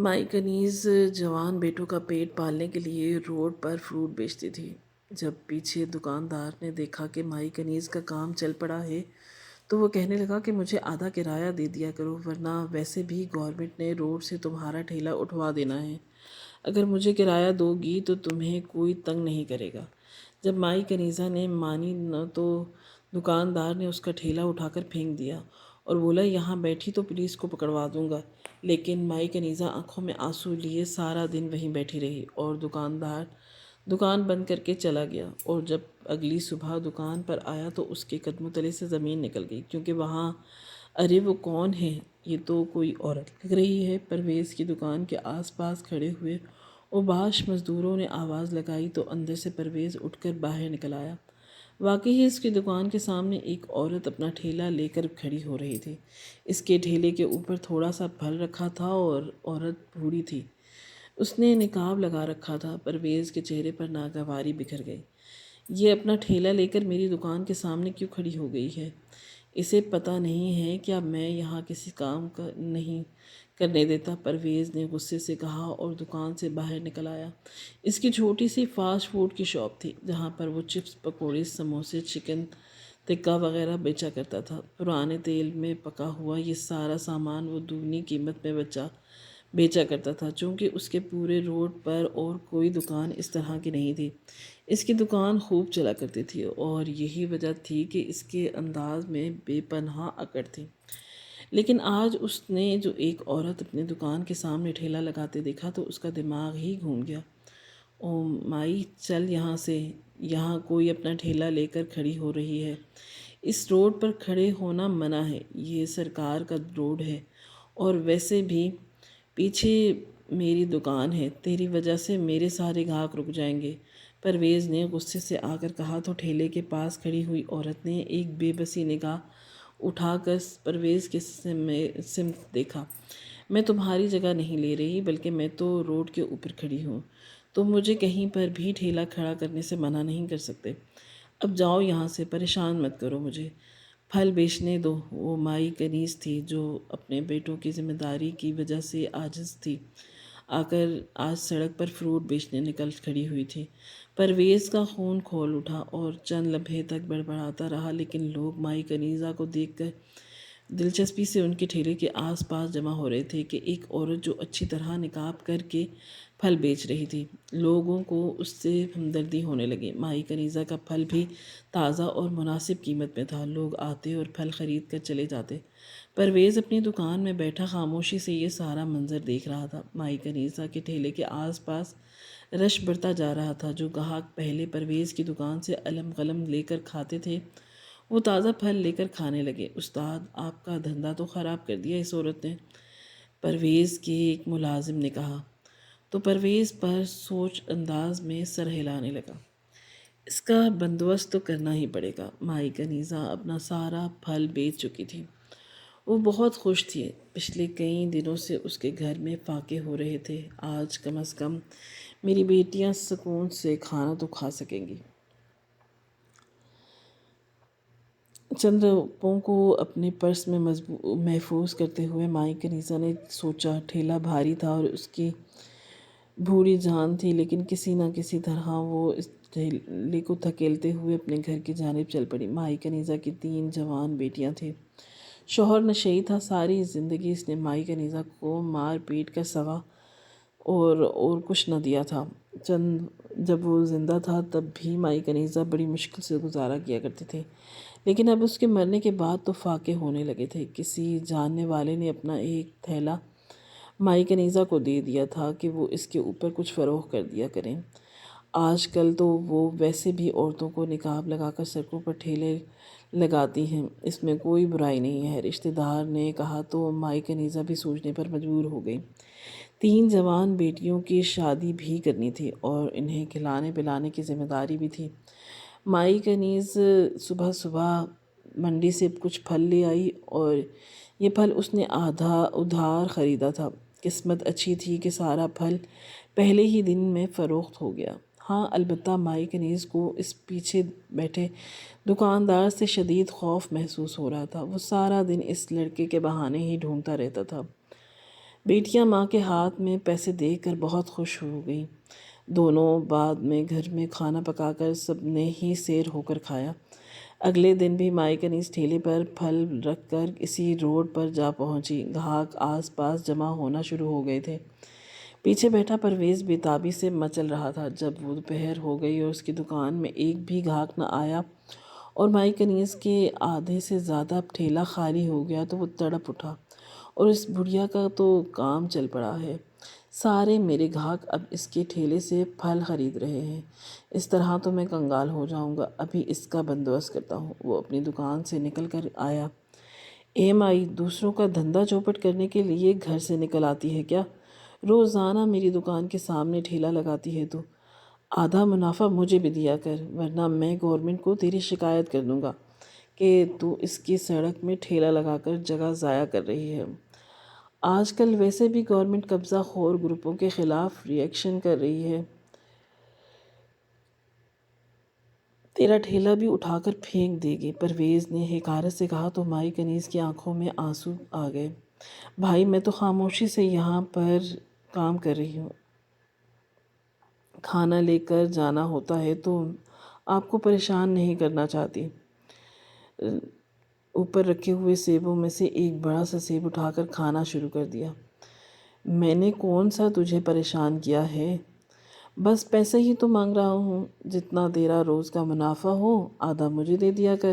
مائی کنیز جوان بیٹوں کا پیٹ پالنے کے لیے روڈ پر فروٹ بیچتی تھی۔ جب پیچھے دکاندار نے دیکھا کہ مائی کنیز کا کام چل پڑا ہے تو وہ کہنے لگا کہ مجھے آدھا کرایہ دے دیا کرو، ورنہ ویسے بھی گورنمنٹ نے روڈ سے تمہارا ٹھیلا اٹھوا دینا ہے۔ اگر مجھے کرایہ دو گی تو تمہیں کوئی تنگ نہیں کرے گا۔ جب مائی کنیزہ نے مانی نہ تو دکاندار نے اس کا ٹھیلا اٹھا کر پھینک دیا اور بولا یہاں بیٹھی تو پولیس کو پکڑوا دوں گا۔ لیکن مائی کنیزہ آنکھوں میں آنسو لیے سارا دن وہیں بیٹھی رہی اور دکاندار دکان بند کر کے چلا گیا، اور جب اگلی صبح دکان پر آیا تو اس کے قدموں تلے سے زمین نکل گئی، کیونکہ وہاں ارے وہ کون ہے؟ یہ تو کوئی عورت لگ رہی ہے۔ پرویز کی دکان کے آس پاس کھڑے ہوئے اوباش مزدوروں نے آواز لگائی تو اندر سے پرویز اٹھ کر باہر نکل آیا۔ واقعی ہی اس کی دکان کے سامنے ایک عورت اپنا ٹھیلا لے کر کھڑی ہو رہی تھی۔ اس کے ٹھیلے کے اوپر تھوڑا سا پھل رکھا تھا اور عورت بوڑھی تھی۔ اس نے نقاب لگا رکھا تھا۔ پرویز کے چہرے پر ناگواری بکھر گئی۔ یہ اپنا ٹھیلا لے کر میری دکان کے سامنے کیوں کھڑی ہو گئی ہے؟ اسے پتہ نہیں ہے کیا میں یہاں کسی کام کا نہیں کرنے دیتا؟ پرویز نے غصے سے کہا اور دکان سے باہر نکل آیا۔ اس کی چھوٹی سی فاسٹ فوڈ کی شاپ تھی جہاں پر وہ چپس، پکوڑے، سموسے، چکن ٹکا وغیرہ بیچا کرتا تھا۔ پرانے تیل میں پکا ہوا یہ سارا سامان وہ دگنی قیمت میں بیچا کرتا تھا، چونکہ اس کے پورے روڈ پر اور کوئی دکان اس طرح کی نہیں تھی۔ اس کی دکان خوب چلا کرتی تھی اور یہی وجہ تھی کہ اس کے انداز میں بے پناہ اکڑ تھی۔ لیکن آج اس نے جو ایک عورت اپنی دکان کے سامنے ٹھیلا لگاتے دیکھا تو اس کا دماغ ہی گھوم گیا۔ او مائی، چل یہاں سے، یہاں کوئی اپنا ٹھیلا لے کر کھڑی ہو رہی ہے۔ اس روڈ پر کھڑے ہونا منع ہے، یہ سرکار کا روڈ ہے، اور ویسے بھی پیچھے میری دکان ہے، تیری وجہ سے میرے سارے گاہک رک جائیں گے۔ پرویز نے غصے سے آ کر کہا تو ٹھیلے کے پاس کھڑی ہوئی عورت نے ایک بے بسی نگاہ اٹھا کر پرویز کے سمت دیکھا۔ میں تمہاری جگہ نہیں لے رہی، بلکہ میں تو روڈ کے اوپر کھڑی ہوں۔ تم مجھے کہیں پر بھی ٹھیلا کھڑا کرنے سے منع نہیں کر سکتے۔ اب جاؤ یہاں سے، پریشان مت کرو مجھے، پھل بیچنے دو۔ وہ مائی کنیز تھی جو اپنے بیٹوں کی ذمہ داری کی وجہ سے عاجز تھی، آج سڑک پر فروٹ بیچنے نکل کھڑی ہوئی تھی۔ پرویز کا خون کھول اٹھا اور چند لمحے تک بڑبڑاتا رہا، لیکن لوگ مائی کنیزہ کو دیکھ کر دلچسپی سے ان کے ٹھیلے کے آس پاس جمع ہو رہے تھے کہ ایک عورت جو اچھی طرح نقاب کر کے پھل بیچ رہی تھی۔ لوگوں کو اس سے ہمدردی ہونے لگی۔ مائی کنیزہ کا پھل بھی تازہ اور مناسب قیمت میں تھا۔ لوگ آتے اور پھل خرید کر چلے جاتے۔ پرویز اپنی دکان میں بیٹھا خاموشی سے یہ سارا منظر دیکھ رہا تھا۔ مائی کنیزہ کے ٹھیلے کے آس پاس رش بڑھتا جا رہا تھا۔ جو گاہک پہلے پرویز کی دکان سے علم قلم لے کر کھاتے تھے وہ تازہ پھل لے کر کھانے لگے۔ استاد، آپ کا دھندا تو خراب کر دیا اس عورت نے، پرویز کے ایک ملازم نے کہا، تو پرویز پر سوچ انداز میں سر ہلانے لگا۔ اس کا بندوبست تو کرنا ہی پڑے گا۔ مائی کنیزہ اپنا سارا پھل بیچ چکی تھی۔ وہ بہت خوش تھی۔ پچھلے کئی دنوں سے اس کے گھر میں فاقے ہو رہے تھے۔ آج کم از کم میری بیٹیاں سکون سے کھانا تو کھا سکیں گی۔ چند روپوں کو اپنے پرس میں محفوظ کرتے ہوئے مائی کنیزہ نے سوچا، ٹھیلا بھاری تھا اور اس کی بوڑھی جان تھی، لیکن کسی نہ کسی طرح وہ اس ٹھیلے کو دھکیلتے ہوئے اپنے گھر کی جانب چل پڑی۔ مائی کنیزہ کی 3 جوان بیٹیاں تھیں۔ شوہر نشئی تھا۔ ساری زندگی اس نے مائی کنیزہ کو مار پیٹ کا سوا اور کچھ نہ دیا تھا۔ جب وہ زندہ تھا تب بھی مائی کنیزہ بڑی مشکل سے گزارا کیا کرتے تھے، لیکن اب اس کے مرنے کے بعد تو فاقے ہونے لگے تھے۔ کسی جاننے والے نے اپنا ایک تھیلا مائی کنیزہ کو دے دیا تھا کہ وہ اس کے اوپر کچھ فروخت کر دیا کریں۔ آج کل تو وہ ویسے بھی عورتوں کو نقاب لگا کر سڑکوں پر ٹھیلے لگاتی ہیں، اس میں کوئی برائی نہیں ہے۔ رشتہ دار نے کہا تو مائی کنیزہ بھی سوچنے پر مجبور ہو گئی۔ 3 جوان بیٹیوں کی شادی بھی کرنی تھی اور انہیں کھلانے پلانے کی ذمہ داری بھی تھی۔ مائی کنیز صبح صبح منڈی سے کچھ پھل لے آئی اور یہ پھل اس نے ادھار خریدا تھا۔ قسمت اچھی تھی کہ سارا پھل پہلے ہی دن میں فروخت ہو گیا۔ ہاں، البتہ مائی کنیز کو اس پیچھے بیٹھے دکاندار سے شدید خوف محسوس ہو رہا تھا۔ وہ سارا دن اس لڑکے کے بہانے ہی ڈھونڈتا رہتا تھا۔ بیٹیاں ماں کے ہاتھ میں پیسے دیکھ کر بہت خوش ہو گئیں۔ دونوں بعد میں گھر میں کھانا پکا کر سب نے ہی سیر ہو کر کھایا۔ اگلے دن بھی مائی کنیز ٹھیلے پر پھل رکھ کر اسی روڈ پر جا پہنچی۔ گاہک آس پاس جمع ہونا شروع ہو گئے تھے۔ پیچھے بیٹھا پرویز بےتابی سے مچل رہا تھا۔ جب وہ دوپہر ہو گئی اور اس کی دکان میں ایک بھی گاہک نہ آیا اور مائی کنیز کے آدھے سے زیادہ ٹھیلا خالی ہو گیا تو وہ تڑپ اٹھا، اور اس بڑھیا کا تو کام چل پڑا ہے، سارے میرے گاہک اب اس کے ٹھیلے سے پھل خرید رہے ہیں، اس طرح تو میں کنگال ہو جاؤں گا، ابھی اس کا بندوبست کرتا ہوں۔ وہ اپنی دکان سے نکل کر آیا۔ اے مائی، دوسروں کا دھندا چوپٹ کرنے کے لیے گھر سے نکل آتی ہے کیا؟ روزانہ میری دکان کے سامنے ٹھیلا لگاتی ہے تو آدھا منافع مجھے بھی دیا کر، ورنہ میں گورنمنٹ کو تیری شکایت کر دوں گا کہ تو اس کی سڑک میں ٹھیلا لگا کر جگہ ضائع کر رہی ہے۔ آج کل ویسے بھی گورنمنٹ قبضہ خور گروپوں کے خلاف ری ایکشن کر رہی ہے، تیرا ٹھیلا بھی اٹھا کر پھینک دے گی۔ پرویز نے حقارت سے کہا تو مائی کنیز کی آنکھوں میں آنسو آ گئے۔ بھائی، میں تو خاموشی سے یہاں پر کام کر رہی ہوں، کھانا لے کر جانا ہوتا ہے تو آپ کو پریشان نہیں کرنا چاہتی۔ اوپر رکھے ہوئے سیبوں میں سے ایک بڑا سا سیب اٹھا کر کھانا شروع کر دیا۔ میں نے کون سا تجھے پریشان کیا ہے؟ بس پیسے ہی تو مانگ رہا ہوں، جتنا تیرا روز کا منافع ہو آدھا مجھے دے دیا کر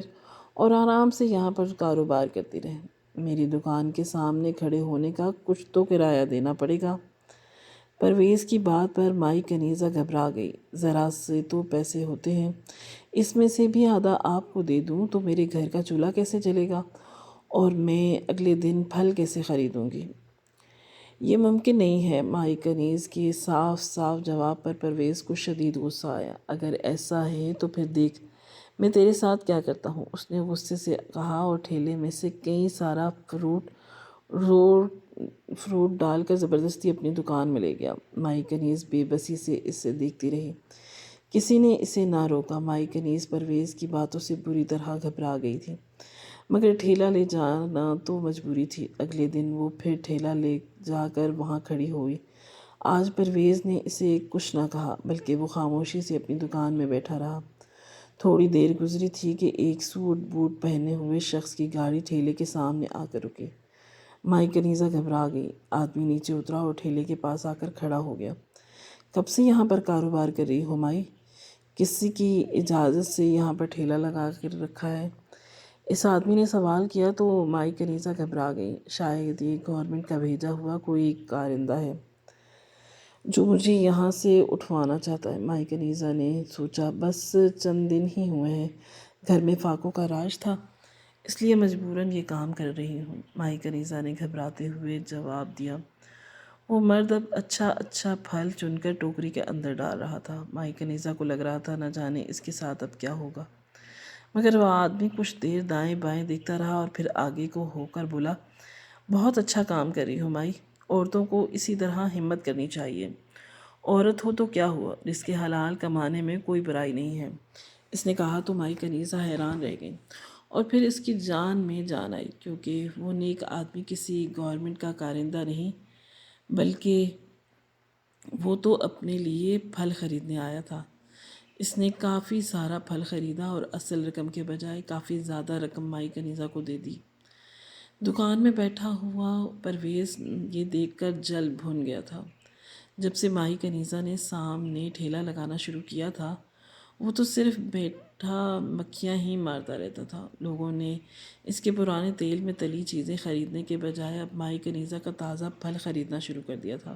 اور آرام سے یہاں پر کاروبار کرتی رہے۔ میری دکان کے سامنے کھڑے ہونے کا کچھ تو کرایہ دینا پڑے گا۔ پرویز کی بات پر مائی کنیزہ گھبرا گئی۔ ذرا سے تو پیسے ہوتے ہیں، اس میں سے بھی آدھا آپ کو دے دوں تو میرے گھر کا چولہا کیسے چلے گا اور میں اگلے دن پھل کیسے خریدوں گی؟ یہ ممکن نہیں ہے۔ مائی کنیز کے صاف صاف جواب پر پرویز کو شدید غصہ آیا۔ اگر ایسا ہے تو پھر دیکھ میں تیرے ساتھ کیا کرتا ہوں، اس نے غصے سے کہا اور ٹھیلے میں سے کئی سارا فروٹ ڈال کر زبردستی اپنی دکان میں لے گیا۔ مائی کنیز بے بسی سے اسے دیکھتی رہی۔ کسی نے اسے نہ روکا۔ مائی کنیز پرویز کی باتوں سے بری طرح گھبرا گئی تھی، مگر ٹھیلا لے جانا تو مجبوری تھی۔ اگلے دن وہ پھر ٹھیلا لے جا کر وہاں کھڑی ہوئی۔ آج پرویز نے اسے کچھ نہ کہا، بلکہ وہ خاموشی سے اپنی دکان میں بیٹھا رہا۔ تھوڑی دیر گزری تھی کہ ایک سوٹ بوٹ پہنے ہوئے شخص کی گاڑی ٹھیلے کے سامنے آ کر رکی۔ مائی کنیزہ گھبرا گئی۔ آدمی نیچے اترا اور ٹھیلے کے پاس آ کر کھڑا ہو گیا۔ کب سے یہاں پر کاروبار کر رہی ہو مائی؟ کسی کی اجازت سے یہاں پر ٹھیلا لگا کر رکھا ہے؟ اس آدمی نے سوال کیا تو مائی کنیزہ گھبرا گئی۔ شاید یہ گورنمنٹ کا بھیجا ہوا کوئی کارندہ ہے جو مجھے یہاں سے اٹھوانا چاہتا ہے۔ مائی کنیزہ نے سوچا، بس چند دن ہی ہوئے ہیں، گھر میں فاقوں کا راج تھا، اس لیے مجبوراً یہ کام کر رہی ہوں۔ مائی کنیزہ نے گھبراتے ہوئے جواب دیا۔ وہ مرد اب اچھا پھل چن کر ٹوکری کے اندر ڈال رہا تھا۔ مائی کنیزہ کو لگ رہا تھا نہ جانے اس کے ساتھ اب کیا ہوگا، مگر وہ آدمی کچھ دیر دائیں بائیں دیکھتا رہا اور پھر آگے کو ہو کر بولا، بہت اچھا کام کر رہی ہو مائی، عورتوں کو اسی طرح ہمت کرنی چاہیے۔ عورت ہو تو کیا ہوا، رزق حلال کمانے میں کوئی برائی نہیں ہے، اس نے کہا تو مائی کنیزہ حیران رہ گئی اور پھر اس کی جان میں جان آئی، کیونکہ وہ نیک آدمی کسی گورنمنٹ کا کارندہ نہیں بلکہ وہ تو اپنے لیے پھل خریدنے آیا تھا۔ اس نے کافی سارا پھل خریدا اور اصل رقم کے بجائے کافی زیادہ رقم مائی کنیزہ کو دے دی۔ دکان میں بیٹھا ہوا پرویز یہ دیکھ کر جل بھن گیا تھا۔ جب سے مائی کنیزہ نے سامنے ٹھیلا لگانا شروع کیا تھا، وہ تو صرف بیٹھا مکھیاں ہی مارتا رہتا تھا۔ لوگوں نے اس کے پرانے تیل میں تلی چیزیں خریدنے کے بجائے اب مائی کنیزہ کا تازہ پھل خریدنا شروع کر دیا تھا۔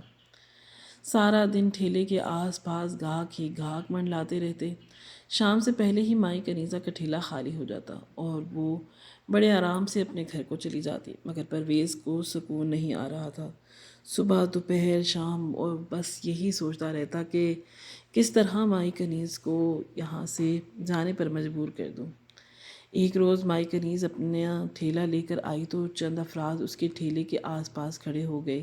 سارا دن ٹھیلے کے آس پاس گاہک ہی گاہک منڈلاتے رہتے۔ شام سے پہلے ہی مائی کنیزہ کا ٹھیلا خالی ہو جاتا اور وہ بڑے آرام سے اپنے گھر کو چلی جاتی، مگر پرویز کو سکون نہیں آ رہا تھا۔ صبح دوپہر شام اور بس یہی سوچتا رہتا کہ کس طرح مائی کنیز کو یہاں سے جانے پر مجبور کر دوں۔ ایک روز مائی کنیز اپنا ٹھیلا لے کر آئی تو چند افراد اس کے ٹھیلے کے آس پاس کھڑے ہو گئے۔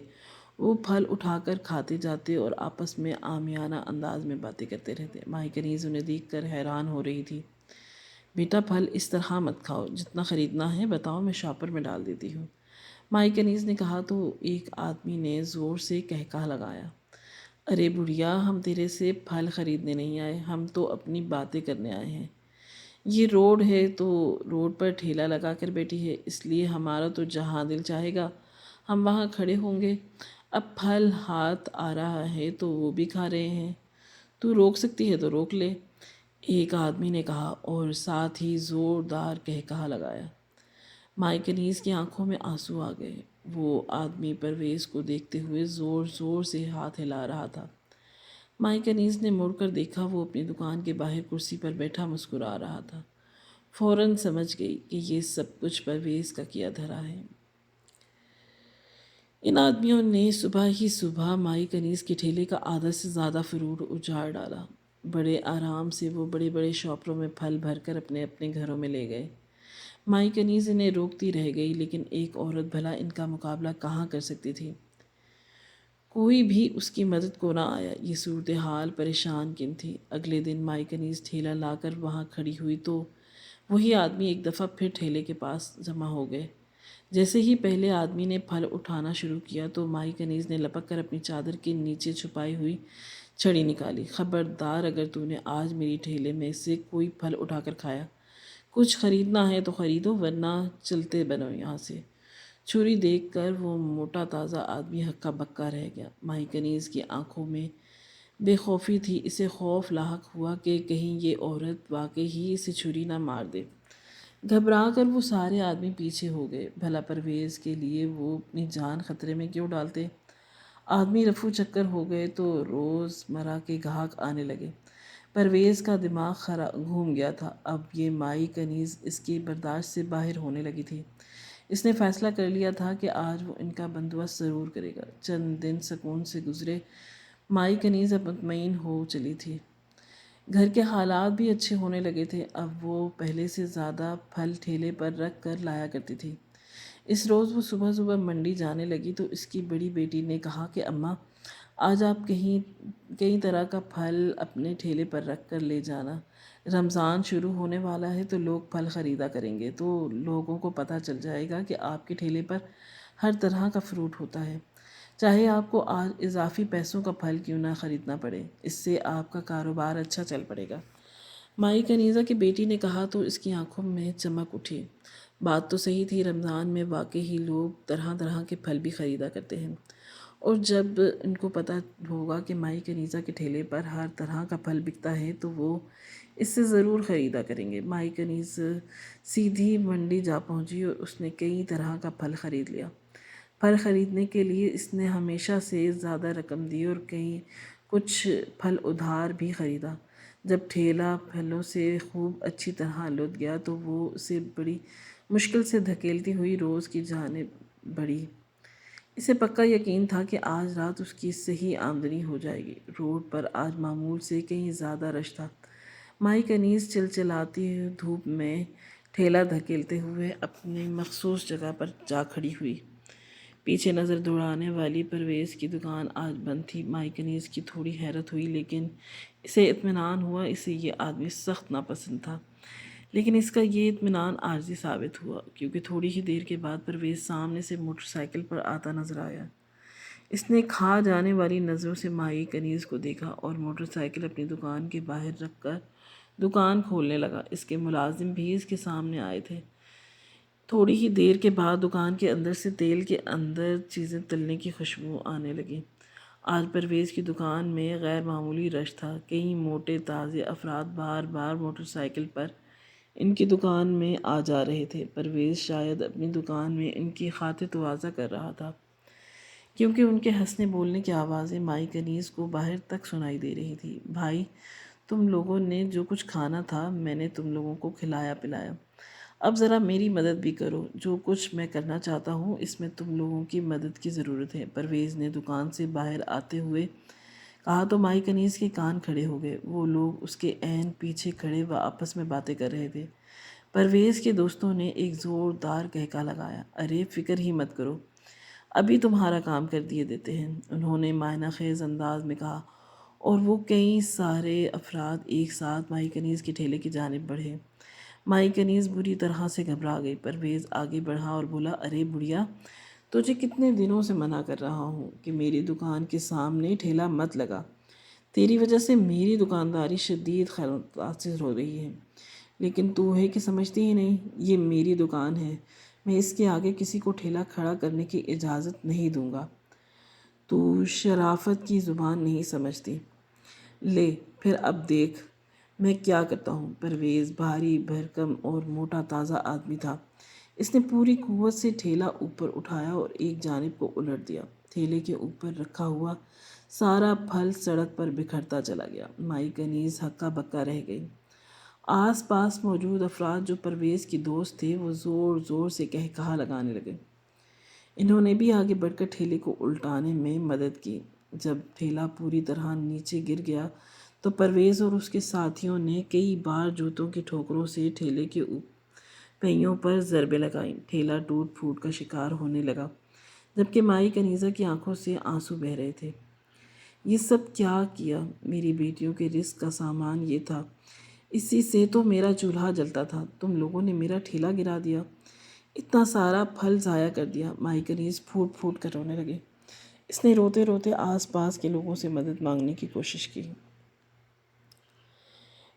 وہ پھل اٹھا کر کھاتے جاتے اور آپس میں عامیانہ انداز میں باتیں کرتے رہتے۔ مائی کنیز انہیں دیکھ کر حیران ہو رہی تھی۔ بیٹا، پھل اس طرح مت کھاؤ، جتنا خریدنا ہے بتاؤ، میں شاپر میں ڈال دیتی ہوں۔ مائی کنیز نے کہا تو ایک آدمی نے زور سے کہکہا لگایا، ارے بڑھیا، ہم تیرے سے پھل خریدنے نہیں آئے، ہم تو اپنی باتیں کرنے آئے ہیں۔ یہ روڈ ہے تو روڈ پر ٹھیلا لگا کر بیٹھی ہے، اس لیے ہمارا تو جہاں دل چاہے گا ہم وہاں کھڑے ہوں گے۔ اب پھل ہاتھ آ رہا ہے تو وہ بھی کھا رہے ہیں، تو روک سکتی ہے تو روک لے، ایک آدمی نے کہا اور ساتھ ہی زوردار کہکہا لگایا۔ مائی کنیز کی آنکھوں میں آنسو آ گئے۔ وہ آدمی پرویز کو دیکھتے ہوئے زور زور سے ہاتھ ہلا رہا تھا۔ مائی کنیز نے مڑ کر دیکھا، وہ اپنی دکان کے باہر کرسی پر بیٹھا مسکرا رہا تھا۔ فوراً سمجھ گئی کہ یہ سب کچھ پرویز کا کیا دھرا ہے۔ ان آدمیوں نے صبح ہی صبح مائی کنیز کے ٹھیلے کا آدھا سے زیادہ فروٹ اجاڑ ڈالا۔ بڑے آرام سے وہ بڑے بڑے شاپروں میں پھل بھر کر اپنے اپنے گھروں میں لے گئے۔ مائی کنیز انہیں روکتی رہ گئی، لیکن ایک عورت بھلا ان کا مقابلہ کہاں کر سکتی تھی؟ کوئی بھی اس کی مدد کو نہ آیا۔ یہ صورتحال پریشان کن تھی۔ اگلے دن مائی کنیز ٹھیلا لا کر وہاں کھڑی ہوئی تو وہی آدمی ایک دفعہ پھر ٹھیلے کے پاس جمع ہو گئے۔ جیسے ہی پہلے آدمی نے پھل اٹھانا شروع کیا تو مائی کنیز نے لپک کر اپنی چادر کے نیچے چھپائی ہوئی چھڑی نکالی۔ خبردار، اگر تو نے آج میری ٹھیلے میں سے کوئی پھل اٹھا کر کھایا، کچھ خریدنا ہے تو خریدو، ورنہ چلتے بنو یہاں سے۔ چھری دیکھ کر وہ موٹا تازہ آدمی ہکا بکا رہ گیا۔ مائی کنیز کی آنکھوں میں بے خوفی تھی، اسے خوف لاحق ہوا کہ کہیں یہ عورت واقعی ہی اسے چھری نہ مار دے۔ گھبرا کر وہ سارے آدمی پیچھے ہو گئے۔ بھلا پرویز کے لیے وہ اپنی جان خطرے میں کیوں ڈالتے؟ آدمی رفو چکر ہو گئے تو روز مرہ کے گاہک آنے لگے۔ پرویز کا دماغ گھوم گیا تھا۔ اب یہ مائی کنیز اس کی برداشت سے باہر ہونے لگی تھی۔ اس نے فیصلہ کر لیا تھا کہ آج وہ ان کا بندوبست ضرور کرے گا۔ چند دن سکون سے گزرے۔ مائی کنیز اب مطمئن ہو چلی تھی۔ گھر کے حالات بھی اچھے ہونے لگے تھے۔ اب وہ پہلے سے زیادہ پھل ٹھیلے پر رکھ کر لایا کرتی تھی۔ اس روز وہ صبح صبح منڈی جانے لگی تو اس کی بڑی بیٹی نے کہا کہ اماں، آج آپ کئی طرح کا پھل اپنے ٹھیلے پر رکھ کر لے جانا۔ رمضان شروع ہونے والا ہے تو لوگ پھل خریدا کریں گے، تو لوگوں کو پتہ چل جائے گا کہ آپ کے ٹھیلے پر ہر طرح کا فروٹ ہوتا ہے، چاہے آپ کو آج اضافی پیسوں کا پھل کیوں نہ خریدنا پڑے، اس سے آپ کا کاروبار اچھا چل پڑے گا۔ مائی کنیزہ کی بیٹی نے کہا تو اس کی آنکھوں میں چمک اٹھی۔ بات تو صحیح تھی، رمضان میں واقعی ہی لوگ طرح طرح کے پھل بھی خریدا کرتے ہیں، اور جب ان کو پتہ ہوگا کہ مائی کنیزہ کے ٹھیلے پر ہر طرح کا پھل بکتا ہے تو وہ اس سے ضرور خریدا کریں گے۔ مائی کنیز سیدھی منڈی جا پہنچی اور اس نے کئی طرح کا پھل خرید لیا۔ پھل خریدنے کے لیے اس نے ہمیشہ سے زیادہ رقم دی اور کچھ پھل ادھار بھی خریدا۔ جب ٹھیلا پھلوں سے خوب اچھی طرح لد گیا تو وہ اسے بڑی مشکل سے دھکیلتی ہوئی روز کی جانب بڑھی۔ اسے پکا یقین تھا کہ آج رات اس کی صحیح آمدنی ہو جائے گی۔ روڈ پر آج معمول سے کہیں زیادہ رش تھا۔ مائی کنیز چلچلاتی دھوپ میں ٹھیلا دھکیلتے ہوئے اپنی مخصوص جگہ پر جا کھڑی ہوئی۔ پیچھے نظر دوڑانے والی پرویز کی دکان آج بند تھی۔ مائی کنیز کی تھوڑی حیرت ہوئی، لیکن اسے اطمینان ہوا۔ اسے یہ آدمی سخت ناپسند تھا، لیکن اس کا یہ اطمینان عارضی ثابت ہوا، کیونکہ تھوڑی ہی دیر کے بعد پرویز سامنے سے موٹر سائیکل پر آتا نظر آیا۔ اس نے کھا جانے والی نظروں سے مائی کنیز کو دیکھا اور موٹر سائیکل اپنی دکان کے باہر رکھ کر دکان کھولنے لگا۔ اس کے ملازم بھی اس کے سامنے آئے تھے۔ تھوڑی ہی دیر کے بعد دکان کے اندر سے تیل کے اندر چیزیں تلنے کی خوشبو آنے لگی۔ آج پرویز کی دکان میں غیر معمولی رش تھا۔ کئی موٹے تازے افراد بار بار موٹر سائیکل پر ان کی دکان میں آ جا رہے تھے۔ پرویز شاید اپنی دکان میں ان کی خاطر تواضع کر رہا تھا، کیونکہ ان کے ہنسنے بولنے کی آوازیں مائی کنیز کو باہر تک سنائی دے رہی تھی۔ بھائی، تم لوگوں نے جو کچھ کھانا تھا میں نے تم لوگوں کو کھلایا پلایا، اب ذرا میری مدد بھی کرو۔ جو کچھ میں کرنا چاہتا ہوں اس میں تم لوگوں کی مدد کی ضرورت ہے۔ پرویز نے دکان سے باہر آتے ہوئے کہا تو مائی کنیز کے کان کھڑے ہو گئے۔ وہ لوگ اس کے عین پیچھے کھڑے و آپس میں باتیں کر رہے تھے۔ پرویز کے دوستوں نے ایک زوردار کہکہا لگایا، ارے فکر ہی مت کرو، ابھی تمہارا کام کر دیے دیتے ہیں، انہوں نے معنی خیز انداز میں کہا، اور وہ کئی سارے افراد ایک ساتھ مائی کنیز کے ٹھیلے کی جانب بڑھے۔ مائی کنیز بری طرح سے گھبرا گئی۔ پرویز آگے بڑھا اور بولا، ارے بڑھیا، تجھے کتنے دنوں سے منع کر رہا ہوں کہ میری دکان کے سامنے ٹھیلا مت لگا۔ تیری وجہ سے میری دکانداری شدید خیر متاثر ہو رہی ہے، لیکن تو ہے کہ سمجھتی ہی نہیں۔ یہ میری دکان ہے، میں اس کے آگے کسی کو ٹھیلا کھڑا کرنے کی اجازت نہیں دوں گا۔ تو شرافت کی زبان نہیں سمجھتی؟ لے پھر اب دیکھ میں کیا کرتا ہوں۔ پرویز بھاری بھرکم اور موٹا تازہ آدمی تھا۔ اس نے پوری قوت سے ٹھیلا اوپر اٹھایا اور ایک جانب کو الٹ دیا۔ ٹھیلے کے اوپر رکھا ہوا سارا پھل سڑک پر بکھرتا چلا گیا۔ مائی کنیز ہکا بکا رہ گئی۔ آس پاس موجود افراد جو پرویز کی دوست تھے وہ زور زور سے کہا لگانے لگے۔ انہوں نے بھی آگے بڑھ کر ٹھیلے کو الٹانے میں مدد کی۔ جب ٹھیلا پوری طرح نیچے گر گیا تو پرویز اور اس کے ساتھیوں نے کئی بار جوتوں کی ٹھوکروں سے ٹھیلے کے پہیوں پر ضربیں لگائیں۔ ٹھیلا ٹوٹ پھوٹ کا شکار ہونے لگا، جبکہ مائی کنیزہ کی آنکھوں سے آنسو بہہ رہے تھے۔ یہ سب کیا کیا؟ میری بیٹیوں کے رزق کا سامان یہ تھا، اسی سے تو میرا چولہا جلتا تھا۔ تم لوگوں نے میرا ٹھیلا گرا دیا، اتنا سارا پھل ضائع کر دیا۔ مائی کنیز پھوٹ پھوٹ کر رونے لگے۔ اس نے روتے روتے آس پاس کے لوگوں سے مدد مانگنے کی کوشش کی۔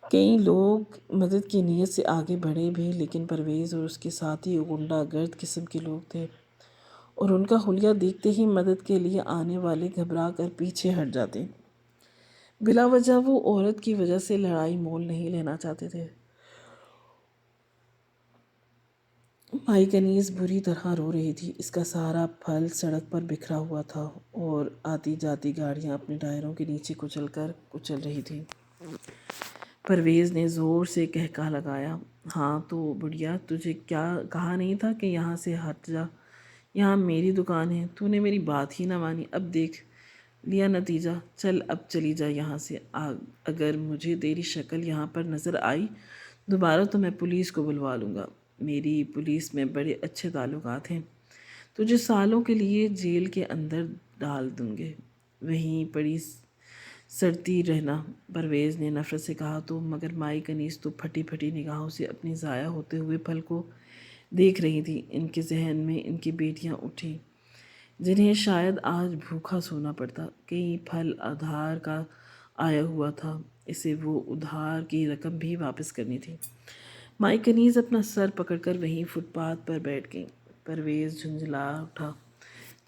کئی لوگ مدد کی نیت سے آگے بڑھے بھی، لیکن پرویز اور اس کے ساتھی غنڈہ گرد قسم کے لوگ تھے اور ان کا حلیہ دیکھتے ہی مدد کے لیے آنے والے گھبرا کر پیچھے ہٹ جاتے۔ بلا وجہ وہ عورت کی وجہ سے لڑائی مول نہیں لینا چاہتے تھے۔ مائی کنیز بری طرح رو رہی تھی۔ اس کا سارا پھل سڑک پر بکھرا ہوا تھا اور آتی جاتی گاڑیاں اپنے ٹائروں کے نیچے کچل رہی تھیں۔ پرویز نے زور سے کہا لگایا، ہاں تو بڑھیا، تجھے کیا کہا نہیں تھا کہ یہاں سے ہٹ جا؟ یہاں میری دکان ہے، تو نے میری بات ہی نہ مانی۔ اب دیکھ لیا نتیجہ، چل اب چلی جا یہاں سے۔ اگر مجھے تیری شکل یہاں پر نظر آئی دوبارہ تو میں پولیس کو بلوا لوں گا۔ میری پولیس میں بڑے اچھے تعلقات ہیں، تجھے سالوں کے لیے جیل کے اندر ڈال دوں گے، وہیں پڑی سڑتی رہنا۔ پرویز نے نفرت سے کہا تو مگر مائی کنیز تو پھٹی پھٹی نگاہوں سے اپنی ضائع ہوتے ہوئے پھل کو دیکھ رہی تھی۔ ان کے ذہن میں ان کی بیٹیاں اٹھیں جنہیں شاید آج بھوکا سونا پڑتا۔ کئی پھل ادھار کا آیا ہوا تھا، اسے وہ ادھار کی رقم بھی واپس کرنی تھی۔ مائی کنیز اپنا سر پکڑ کر وہیں فٹ پاتھ پر بیٹھ گئی۔ پرویز جھنجھلا اٹھا،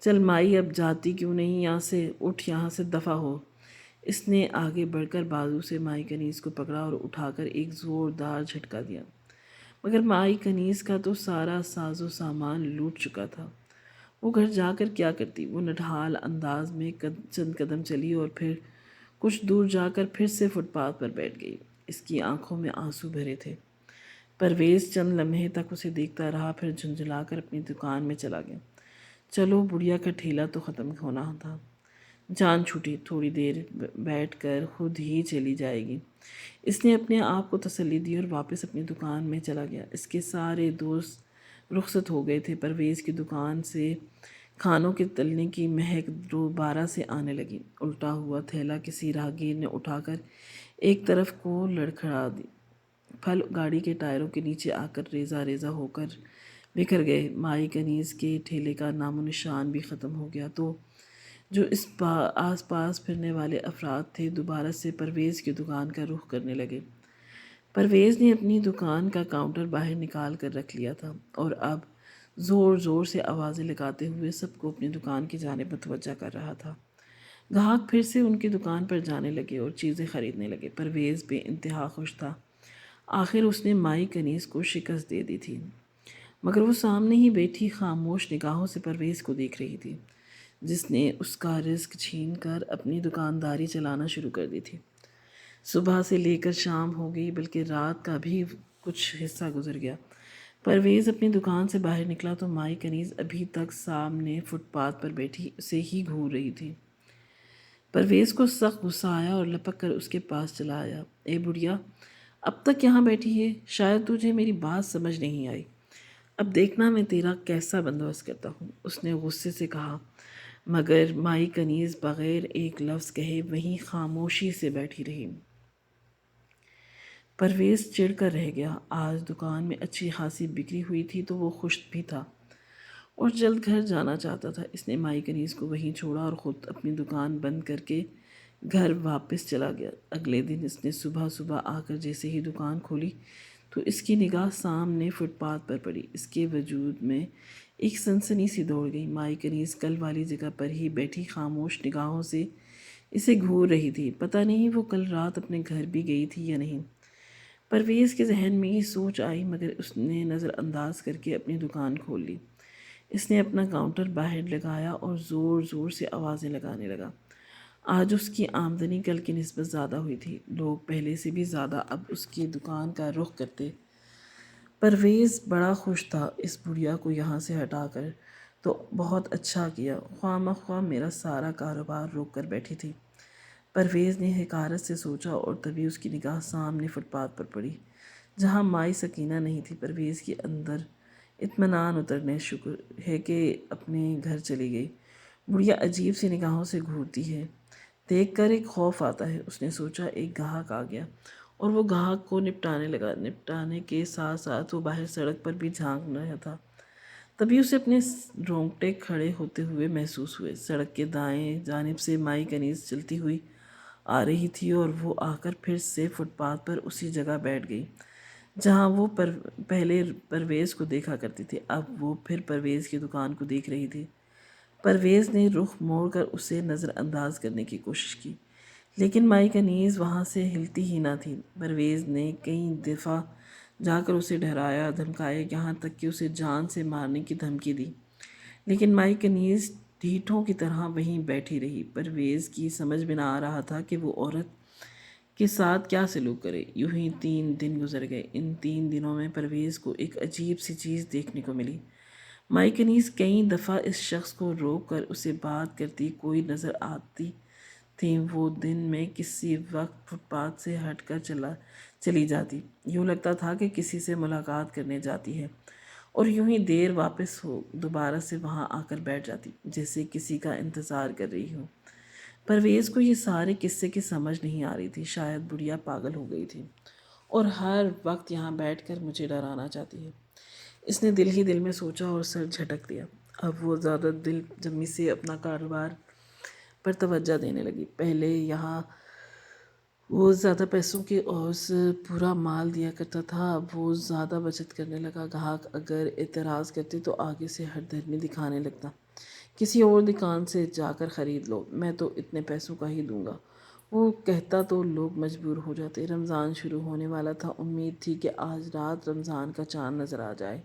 چل مائی اب جاتی کیوں نہیں یہاں سے؟ اٹھ یہاں سے دفع ہو۔ اس نے آگے بڑھ کر بازو سے مائی کنیز کو پکڑا اور اٹھا کر ایک زوردار جھٹکا دیا، مگر مائی کنیز کا تو سارا ساز و سامان لوٹ چکا تھا۔ وہ گھر جا کر کیا کرتی؟ وہ نڈھال انداز میں چند قدم چلی اور پھر کچھ دور جا کر پھر سے فٹ پاتھ پر بیٹھ گئی۔ اس کی آنکھوں میں آنسو بھرے تھے۔ پرویز چند لمحے تک اسے دیکھتا رہا، پھر جھنجھلا کر اپنی دکان میں چلا گیا۔ چلو بڑھیا کا ٹھیلا تو ختم ہونا تھا، جان چھوٹی، تھوڑی دیر بیٹھ کر خود ہی چلی جائے گی۔ اس نے اپنے آپ کو تسلی دی اور واپس اپنی دکان میں چلا گیا۔ اس کے سارے دوست رخصت ہو گئے تھے۔ پرویز کی دکان سے کھانوں کے تلنے کی مہک دوبارہ سے آنے لگی۔ الٹا ہوا تھیلا کسی راہگیر نے اٹھا کر ایک طرف کو لڑکھڑا دی۔ پھل گاڑی کے ٹائروں کے نیچے آ کر ریزہ ریزہ ہو کر بکھر گئے۔ مائی کنیز کے ٹھیلے کا نام و نشان بھی ختم ہو گیا تو جو اس آس پاس پھرنے والے افراد تھے دوبارہ سے پرویز کی دکان کا رخ کرنے لگے۔ پرویز نے اپنی دکان کا کاؤنٹر باہر نکال کر رکھ لیا تھا اور اب زور زور سے آوازیں لگاتے ہوئے سب کو اپنی دکان کی جانب متوجہ کر رہا تھا۔ گاہک پھر سے ان کی دکان پر جانے لگے اور چیزیں خریدنے لگے۔ پرویز بے انتہا خوش تھا۔ آخر اس نے مائی کنیز کو شکست دے دی تھی، مگر وہ سامنے ہی بیٹھی خاموش نگاہوں سے پرویز کو دیکھ رہی تھی، جس نے اس کا رزق چھین کر اپنی دکانداری چلانا شروع کر دی تھی۔ صبح سے لے کر شام ہو گئی، بلکہ رات کا بھی کچھ حصہ گزر گیا۔ پرویز اپنی دکان سے باہر نکلا تو مائی کنیز ابھی تک سامنے فٹ پاتھ پر بیٹھی اسے ہی گھور رہی تھی۔ پرویز کو سخت غصہ آیا اور لپک کر اس کے پاس چلا آیا۔ اے بڑھیا، اب تک یہاں بیٹھی ہے؟ شاید تجھے میری بات سمجھ نہیں آئی۔ اب دیکھنا میں تیرا کیسا بندوبست کرتا ہوں، اس نے غصے سے کہا، مگر مائی کنیز بغیر ایک لفظ کہے وہیں خاموشی سے بیٹھی رہی۔ پرویز چڑ کر رہ گیا۔ آج دکان میں اچھی خاصی بکری ہوئی تھی تو وہ خوش بھی تھا۔ اور جلد گھر جانا چاہتا تھا۔ اس نے مائی کنیز کو وہیں چھوڑا اور خود اپنی دکان بند کر کے گھر واپس چلا گیا۔ اگلے دن اس نے صبح صبح آ کر جیسے ہی دکان کھولی تو اس کی نگاہ سامنے فٹ پاتھ پر پڑی۔ اس کے وجود میں ایک سنسنی سی دوڑ گئی۔ مائی کنیز کل والی جگہ پر ہی بیٹھی خاموش نگاہوں سے اسے گھور رہی تھی۔ پتہ نہیں وہ کل رات اپنے گھر بھی گئی تھی یا نہیں۔ پرویز کے ذہن میں یہ سوچ آئی، مگر اس نے نظر انداز کر کے اپنی دکان کھول لی۔ اس نے اپنا کاؤنٹر باہر لگایا اور زور زور سے آوازیں لگانے لگا۔ آج اس کی آمدنی کل کی نسبت زیادہ ہوئی تھی۔ لوگ پہلے سے بھی زیادہ اب اس کی دکان کا رخ کرتے۔ پرویز بڑا خوش تھا۔ اس بڑھیا کو یہاں سے ہٹا کر تو بہت اچھا کیا، خواہ مخواہ میرا سارا کاروبار روک کر بیٹھی تھی۔ پرویز نے حقارت سے سوچا اور تبھی اس کی نگاہ سامنے فٹ پاتھ پر پڑی، جہاں مائی سکینہ نہیں تھی۔ پرویز کے اندر اطمینان اترنے، شکر ہے کہ اپنے گھر چلی گئی۔ بڑھیا عجیب سی نگاہوں سے گھورتی ہے، دیکھ کر ایک خوف آتا ہے۔ اس نے سوچا ایک گاہک آ گیا اور وہ گاہک کو نپٹانے لگا۔ نپٹانے کے ساتھ ساتھ وہ باہر سڑک پر بھی جھانک رہا تھا۔ تبھی اسے اپنے رونگٹے کھڑے ہوتے ہوئے محسوس ہوئے۔ سڑک کے دائیں جانب سے مائی کنیز چلتی ہوئی آ رہی تھی اور وہ آ کر پھر سے فٹ پاتھ پر اسی جگہ بیٹھ گئی جہاں وہ پہلے پرویز کو دیکھا کرتی تھی۔ اب وہ پھر پرویز کی دکان کو دیکھ رہی تھی۔ پرویز نے رخ موڑ کر اسے نظر انداز کرنے کی کوشش کی، لیکن مائی کنیز وہاں سے ہلتی ہی نہ تھی۔ پرویز نے کئی دفعہ جا کر اسے ڈرایا، دھمکایا، یہاں تک کہ اسے جان سے مارنے کی دھمکی دی، لیکن مائی کنیز ڈھیٹوں کی طرح وہیں بیٹھی رہی۔ پرویز کی سمجھ میں نہ آ رہا تھا کہ وہ عورت کے ساتھ کیا سلوک کرے۔ یوں ہی 3 دن گزر گئے۔ ان 3 دنوں میں پرویز کو ایک عجیب سی چیز دیکھنے کو ملی۔ مائی کنیز کئی دفعہ اس شخص کو روک کر اسے بات کرتی کوئی نظر آتی تھیں۔ وہ دن میں کسی وقت فٹ پاتھ سے ہٹ کر چلی جاتی، یوں لگتا تھا کہ کسی سے ملاقات کرنے جاتی ہے، اور یوں ہی دیر واپس ہو دوبارہ سے وہاں آ کر بیٹھ جاتی، جیسے کسی کا انتظار کر رہی ہو۔ پرویز کو یہ سارے قصے کی سمجھ نہیں آ رہی تھی۔ شاید بڑھیا پاگل ہو گئی تھی اور ہر وقت یہاں بیٹھ کر مجھے ڈرانا چاہتی ہے۔ اس نے دل ہی دل میں سوچا اور سر جھٹک دیا۔ اب وہ زیادہ دل جمی سے اپنا کاروبار پر توجہ دینے لگی۔ پہلے یہاں وہ زیادہ پیسوں کے عوض پورا مال دیا کرتا تھا، اب وہ زیادہ بچت کرنے لگا۔ گاہک اگر اعتراض کرتے تو آگے سے ہٹ دھرمی دکھانے لگتا، کسی اور دکان سے جا کر خرید لو، میں تو اتنے پیسوں کا ہی دوں گا۔ وہ کہتا تو لوگ مجبور ہو جاتے۔ رمضان شروع ہونے والا تھا، امید تھی کہ آج رات رمضان کا چاند نظر آ جائے۔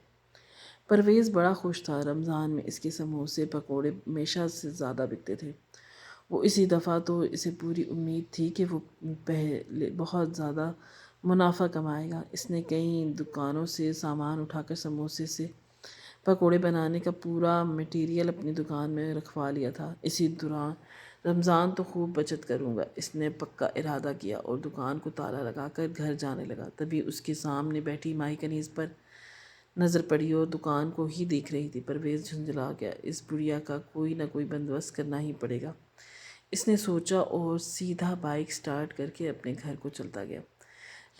پرویز بڑا خوش تھا۔ رمضان میں اس کے سموسے پکوڑے ہمیشہ سے زیادہ بکتے تھے۔ وہ اسی دفعہ تو اسے پوری امید تھی کہ وہ پہلے بہت زیادہ منافع کمائے گا۔ اس نے کئی دکانوں سے سامان اٹھا کر سموسے سے پکوڑے بنانے کا پورا مٹیریل اپنی دکان میں رکھوا لیا تھا۔ اسی دوران رمضان تو خوب بچت کروں گا، اس نے پکا ارادہ کیا اور دکان کو تالا لگا کر گھر جانے لگا۔ تبھی اس کے سامنے بیٹھی مائی کنیز پر نظر پڑی اور دکان کو ہی دیکھ رہی تھی۔ پرویز جھنجھلا گیا، اس بڑھیا کا کوئی نہ کوئی بندوبست کرنا ہی پڑے گا، اس نے سوچا اور سیدھا بائک سٹارٹ کر کے اپنے گھر کو چلتا گیا۔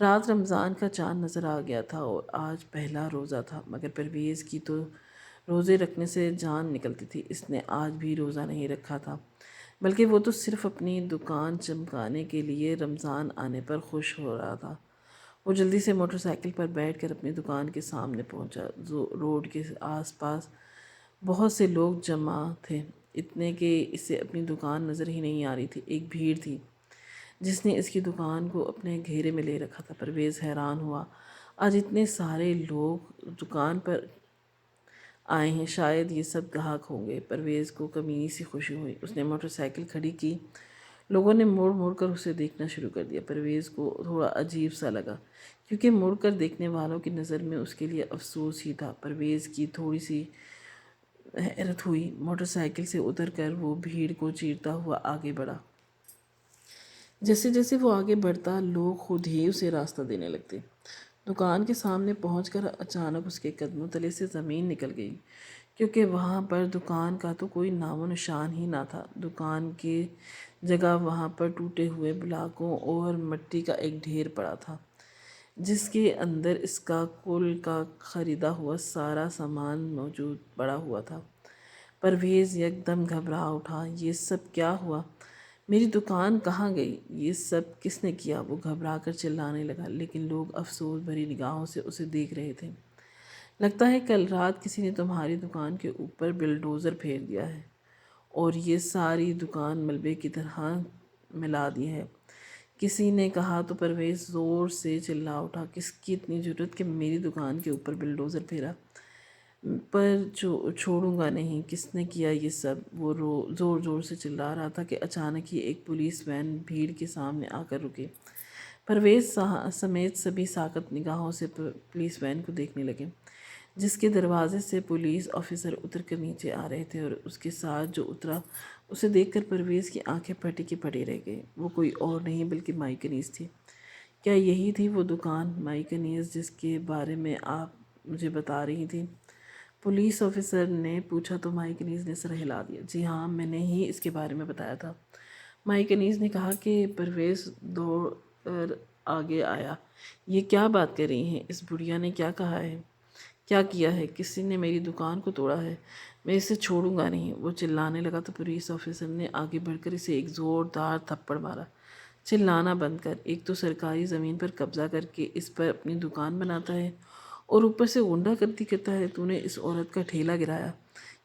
رات رمضان کا چاند نظر آ گیا تھا اور آج پہلا روزہ تھا، مگر پرویز کی تو روزے رکھنے سے جان نکلتی تھی۔ اس نے آج بھی روزہ نہیں رکھا تھا، بلکہ وہ تو صرف اپنی دکان چمکانے کے لیے رمضان آنے پر خوش ہو رہا تھا۔ وہ جلدی سے موٹر سائیکل پر بیٹھ کر اپنی دکان کے سامنے پہنچا۔ روڈ کے آس پاس بہت سے لوگ جمع تھے، اتنے کہ اسے اپنی دکان نظر ہی نہیں آ رہی تھی۔ ایک بھیڑ تھی جس نے اس کی دکان کو اپنے گھیرے میں لے رکھا تھا۔ پرویز حیران ہوا، آج اتنے سارے لوگ دکان پر آئے ہیں، شاید یہ سب گاہک ہوں گے۔ پرویز کو کمینی سی خوشی ہوئی۔ اس نے موٹر سائیکل کھڑی کی۔ لوگوں نے موڑ موڑ کر اسے دیکھنا شروع کر دیا۔ پرویز کو تھوڑا عجیب سا لگا، کیونکہ مڑ کر دیکھنے والوں کی نظر میں اس کے لیے افسوس ہی تھا۔ پرویز کی تھوڑی سی حیرت ہوئی۔ موٹر سائیکل سے اتر کر وہ بھیڑ کو چیرتا ہوا آگے بڑھا۔ جیسے جیسے وہ آگے بڑھتا، لوگ خود ہی اسے راستہ دینے لگتے۔ دکان کے سامنے پہنچ کر اچانک اس کے قدموں تلے سے زمین نکل گئی، کیونکہ وہاں پر دکان کا تو کوئی نام و نشان ہی نہ تھا۔ دکان کی جگہ وہاں پر ٹوٹے ہوئے بلاکوں اور مٹی کا ایک ڈھیر پڑا تھا، جس کے اندر اس کا کل کا خریدا ہوا سارا سامان موجود پڑا ہوا تھا۔ پرویز یک دم گھبرا اٹھا۔ یہ سب کیا ہوا؟ میری دکان کہاں گئی؟ یہ سب کس نے کیا؟ وہ گھبرا کر چلانے لگا، لیکن لوگ افسوس بھری نگاہوں سے اسے دیکھ رہے تھے۔ لگتا ہے کل رات کسی نے تمہاری دکان کے اوپر بلڈوزر پھیر دیا ہے اور یہ ساری دکان ملبے کی طرح ملا دی ہے، کسی نے کہا تو پرویز زور سے چلا اٹھا۔ کس کی اتنی جرأت کہ میری دکان کے اوپر بلڈوزر پھیرا؟ پر چھوڑوں گا نہیں۔ کس نے کیا یہ سب؟ وہ زور زور سے چلا رہا تھا کہ اچانک ہی ایک پولیس وین بھیڑ کے سامنے آ کر رکی۔ پرویز سمیت سبھی ساکت نگاہوں سے پولیس وین کو دیکھنے لگے، جس کے دروازے سے پولیس آفیسر اتر کر نیچے آ رہے تھے، اور اس کے ساتھ جو اترا اسے دیکھ کر پرویز کی آنکھیں پھٹی کی پھٹی رہ گئی۔ وہ کوئی اور نہیں بلکہ مائی کنیز تھی۔ کیا یہی تھی وہ دکان، مائی کنیز، جس کے بارے میں آپ مجھے بتا رہی تھیں؟ پولیس آفیسر نے پوچھا تو مائی کنیز نے سر ہلا دیا۔ جی ہاں، میں نے ہی اس کے بارے میں بتایا تھا، مائی کنیز نے کہا کہ پرویز دوڑ کر آگے آیا۔ یہ کیا بات کر رہی ہیں؟ اس بڑھیا نے کیا کہا ہے؟ کیا کیا ہے؟ کسی نے میری دکان کو توڑا ہے، میں اسے چھوڑوں گا نہیں۔ وہ چلانے لگا تو پولیس آفیسر نے آگے بڑھ کر اسے ایک زوردار تھپڑ مارا۔ چلانا بند کر، ایک تو سرکاری زمین پر قبضہ کر کے اس پر اپنی دکان بناتا ہے اور اوپر سے غنڈہ گردی کرتا ہے۔ تو نے اس عورت کا ٹھیلا گرایا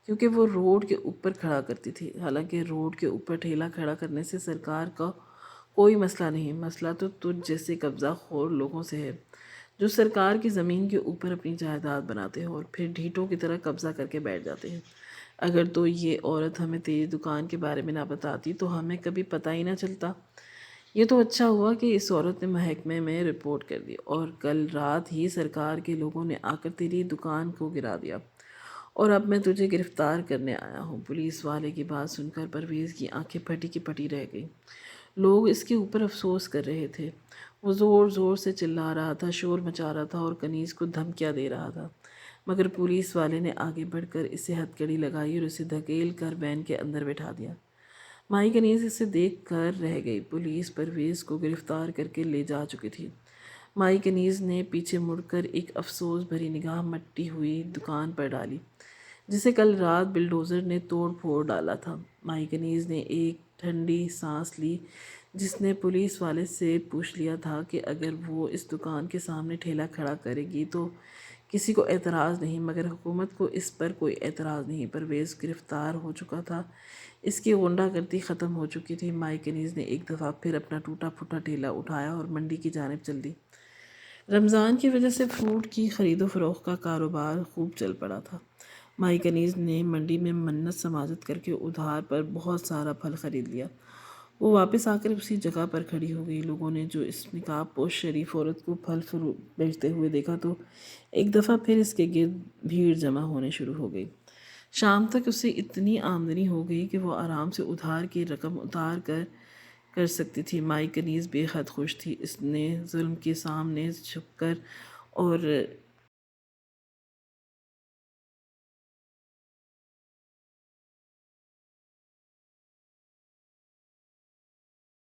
کیونکہ وہ روڈ کے اوپر کھڑا کرتی تھی، حالانکہ روڈ کے اوپر ٹھیلا کھڑا کرنے سے سرکار کا کوئی مسئلہ نہیں، مسئلہ تو تجھ جیسے قبضہ خور لوگوں سے ہے جو سرکار کی زمین کے اوپر اپنی جائیداد بناتے ہیں اور پھر ڈھیٹوں کی طرح قبضہ کر کے بیٹھ جاتے ہیں۔ اگر تو یہ عورت ہمیں تیری دکان کے بارے میں نہ بتاتی تو ہمیں کبھی پتہ ہی نہ چلتا۔ یہ تو اچھا ہوا کہ اس عورت نے محکمے میں رپورٹ کر دی اور کل رات ہی سرکار کے لوگوں نے آ کر تیری دکان کو گرا دیا، اور اب میں تجھے گرفتار کرنے آیا ہوں۔ پولیس والے کی بات سن کر پرویز کی آنکھیں پھٹی کی پھٹی رہ گئیں۔ لوگ اس کے اوپر افسوس کر رہے تھے۔ وہ زور زور سے چلا رہا تھا، شور مچا رہا تھا اور کنیز کو دھمکیاں دے رہا تھا، مگر پولیس والے نے آگے بڑھ کر اسے ہتھکڑی لگائی اور اسے دھکیل کر وین کے اندر بٹھا دیا۔ مائی کنیز اسے دیکھ کر رہ گئی۔ پولیس پرویز کو گرفتار کر کے لے جا چکی تھی۔ مائی کنیز نے پیچھے مڑ کر ایک افسوس بھری نگاہ مٹی ہوئی دکان پر ڈالی جسے کل رات بلڈوزر نے توڑ پھوڑ ڈالا تھا۔ مائی کنیز نے ایک ٹھنڈی سانس لی، جس نے پولیس والے سے پوچھ لیا تھا کہ اگر وہ اس دکان کے سامنے ٹھیلا کھڑا کرے گی تو کسی کو اعتراض نہیں، مگر حکومت کو اس پر کوئی اعتراض نہیں۔ پرویز گرفتار ہو چکا تھا، اس کی غنڈہ گردی ختم ہو چکی تھی۔ مائی کنیز نے ایک دفعہ پھر اپنا ٹوٹا پھوٹا ٹھیلا اٹھایا اور منڈی کی جانب چل دی۔ رمضان کی وجہ سے فروٹ کی خرید و فروخت کا کاروبار خوب چل پڑا تھا۔ مائی کنیز نے منڈی میں منت سماجت کر کے ادھار پر بہت سارا پھل خرید لیا۔ وہ واپس آ کر اسی جگہ پر کھڑی ہو گئی۔ لوگوں نے جو اس نقاب پوش شریف عورت کو پھل فروٹ بیچتے ہوئے دیکھا تو ایک دفعہ پھر اس کے گرد بھیڑ جمع ہونے شروع ہو گئی۔ شام تک اسے اتنی آمدنی ہو گئی کہ وہ آرام سے ادھار کی رقم اتار کر سکتی تھی۔ مائی کنیز بے حد خوش تھی۔ اس نے ظلم کے سامنے جھک کر اور